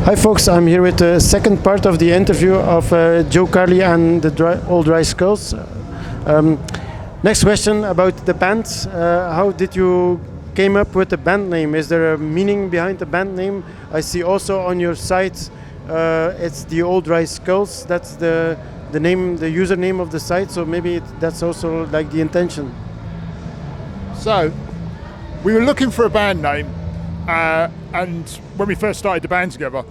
Hi folks, I'm here with the second part of the interview of Joe Carley and the All Dry Skulls. Um, Next question about the band. How did you came up with the band name? Is there a meaning behind the band name? I see also on your site it's the All Dry Skulls. That's the name, the username of the site. So maybe that's also like the intention. So, we were looking for a band name, and when we first started the band together,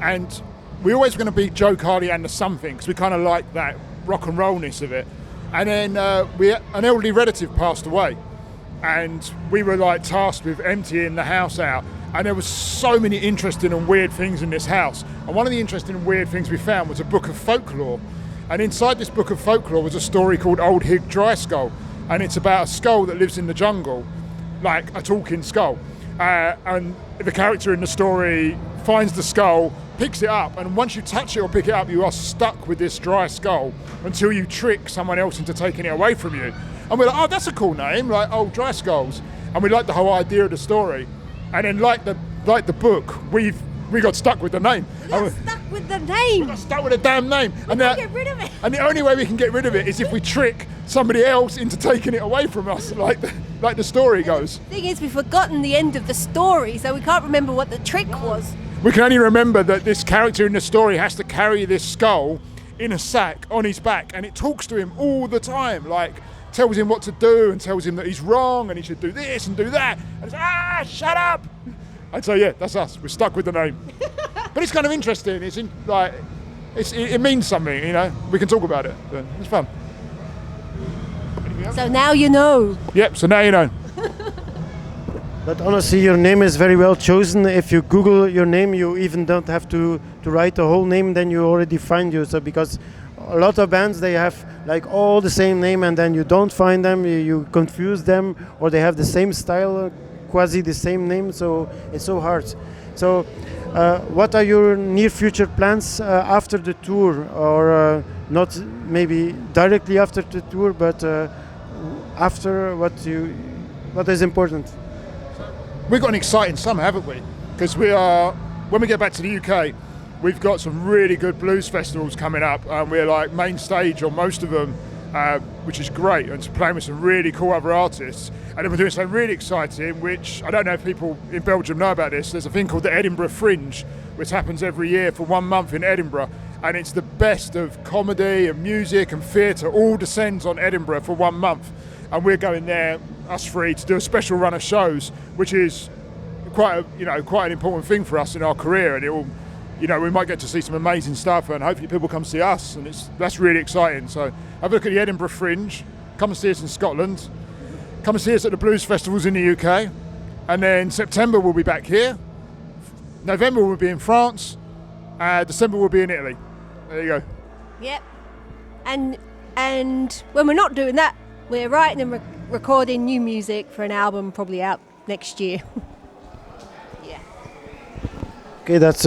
and we always were going to be Joe Carley and the Something, because we kind of like that rock and rollness of it. And then an elderly relative passed away, and we were like tasked with emptying the house out. And there was so many interesting and weird things in this house. And one of the interesting and weird things we found was a book of folklore. And inside this book of folklore was a story called Old Hig Dry Skull. And it's about a skull that lives in the jungle, like a talking skull. And the character in the story finds the skull, picks it up, and once you touch it or pick it up, you are stuck with this dry skull until you trick someone else into taking it away from you. And we're like, oh, that's a cool name, like Old Dry Skulls. And we like the whole idea of the story. And then like the book, we got stuck with the name. We got stuck with the name. We got stuck with the damn name. We can't get rid of it. And the only way we can get rid of it is if we trick somebody else into taking it away from us, like the story goes. The thing is, we've forgotten the end of the story, so we can't remember what the trick was. We can only remember that this character in the story has to carry this skull in a sack on his back, and it talks to him all the time, like tells him what to do and tells him that he's wrong and he should do this and do that. And it's, shut up! And so yeah, that's us. We're stuck with the name. But it's kind of interesting. It means something, you know. We can talk about it. But it's fun. So now you know. Yep. So now you know. But honestly, your name is very well chosen. If you Google your name, you even don't have to write the whole name, then you already find you. So because a lot of bands, they have like all the same name, and then you don't find them, you confuse them, or they have the same style, quasi the same name, so it's so hard. So what are your near future plans after the tour, or not maybe directly after the tour, but after what is important? We've got an exciting summer, haven't we? Because when we get back to the UK, we've got some really good blues festivals coming up, and we're like main stage on most of them, which is great, and playing with some really cool other artists. And then we're doing something really exciting, which I don't know if people in Belgium know about this. There's a thing called the Edinburgh Fringe, which happens every year for 1 month in Edinburgh, and it's the best of comedy and music and theatre all descends on Edinburgh for 1 month. And we're going there, us three, to do a special run of shows, which is quite an important thing for us in our career. And it will, we might get to see some amazing stuff, and hopefully people come see us, and that's really exciting. So have a look at the Edinburgh Fringe. Come and see us in Scotland. Come and see us at the blues festivals in the UK. And then September we'll be back here. November we'll be in France. December we'll be in Italy. There you go. Yep. And when we're not doing that, we're writing and recording new music for an album probably out next year. Yeah. Okay, that's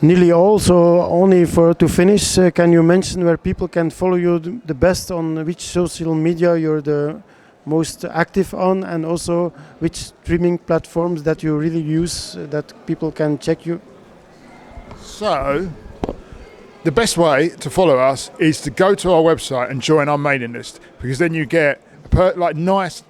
nearly all. So only to finish, can you mention where people can follow you the best, on which social media you're the most active on, and also which streaming platforms that you really use that people can check you? So, the best way to follow us is to go to our website and join our mailing list, because then you get nice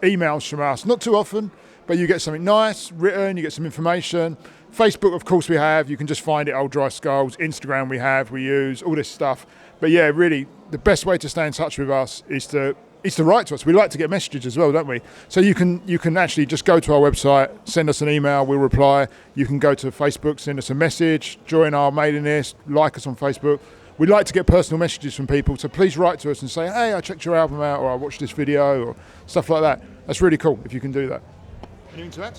emails from us, not too often, but you get something nice written, you get some information. Facebook, of course, we have. You can just find it, Old Dry Skulls. Instagram we use, all this stuff. But yeah, really, the best way to stay in touch with us is to write to us. We like to get messages as well, don't we? So you can actually just go to our website, send us an email, we'll reply. You can go to Facebook, send us a message, join our mailing list, like us on Facebook. We like to get personal messages from people, so please write to us and say, hey, I checked your album out, or I watched this video, or stuff like that. That's really cool if you can do that. Anything to add?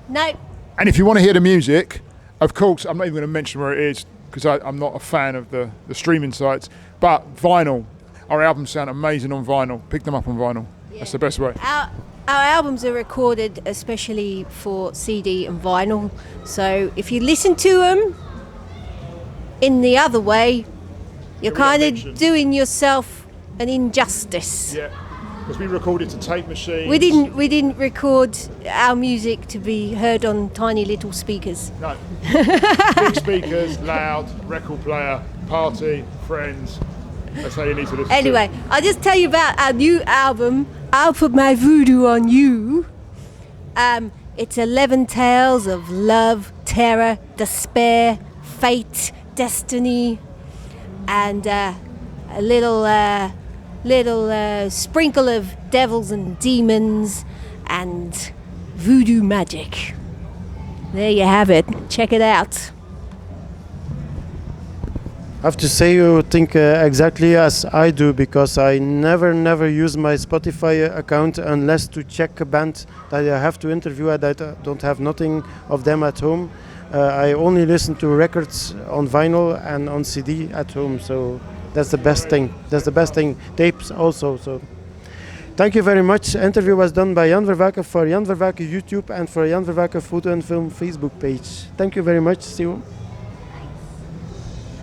No. And if you want to hear the music, of course, I'm not even going to mention where it is, because I'm not a fan of the streaming sites, but vinyl. Our albums sound amazing on vinyl. Pick them up on vinyl. Yeah. That's the best way. Our albums are recorded especially for CD and vinyl. So if you listen to them in the other way, you're kind of doing yourself an injustice. Yeah. because we recorded to tape machines. We didn't record our music to be heard on tiny little speakers. No. Big speakers, loud, record player, party, friends. That's how you need to listen Anyway, I'll just tell you about our new album, I'll Put My Voodoo on You. It's 11 tales of love, terror, despair, fate, destiny, and a little sprinkle of devils and demons and voodoo magic. There you have it. Check it out. I have to say you think exactly as I do, because I never use my Spotify account unless to check a band that I have to interview and that I don't have nothing of them at home. I only listen to records on vinyl and on CD at home, so that's the best thing. That's the best thing. Tapes also. So thank you very much. Interview was done by Jan Vervaeke for Jan Vervaeke YouTube and for Jan Vervaeke Photo and Film Facebook page. Thank you very much. See you.